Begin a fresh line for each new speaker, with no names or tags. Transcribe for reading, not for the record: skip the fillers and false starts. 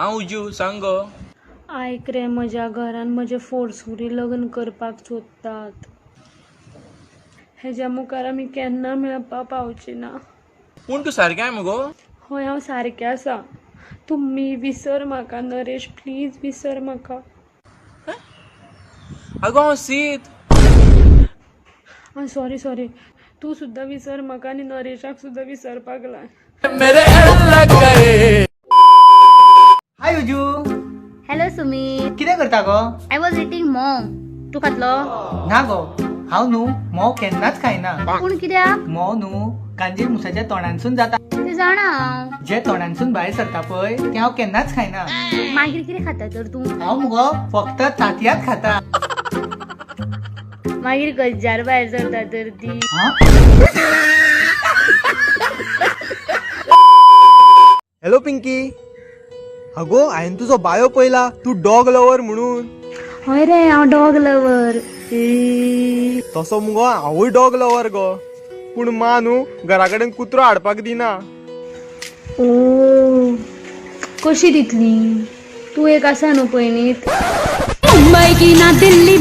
हांव उजू सांग गो.
आयक रे, म्हज्या घरान म्हजे फोर्सफुली लग्न करपाक सोदतात. हेज्या मुखार आमी केन्ना मेळपाक पावची ना.
पूण तूं सारकें मुगो.
हय, हांव सारकें आसा. तुमी विसर म्हाका नरेश, प्लीज विसर म्हाका.
आगो हांव सीत.
सॉरी. तूं सुद्दां विसर म्हाका आनी नरेशाक सुद्दां विसरपाक लाय.
हाय उजू.
हॅलो सुमित.
कितें करता गो?
आय वॉज इटिंग मोव. तू खातलो?
ना गो, हांव न्हू मोव केन्नाच खायना.
पूण कित्याक?
मोव न्हू गांजीर मुसाच्या तोंडांसून जाता.
ते जाणा हांव.
जे तोंडांसून भायर सरता पळय ते हांव केन्नाच खायना.
मागीर कितें खाता तर तूं?
हांव मुगो फक्त तांतयात खाता.
मागीर गज्जार भायर सरता तर ती.
हॅलो पिंकी. अगो हांवें तुजो बायो पळयला, तूं डॉग लवर म्हणून.
हय रे, हांव डॉग लवर.
तसो मुगो हांवूय डॉग लवर गो. पूण मा न्हू घरा कडेन कुत्रो हाडपाक दिना.
ओ, कशी दितली? तूं एक आसा न्हू पयलींच.
मुंबई की ना दिल्ली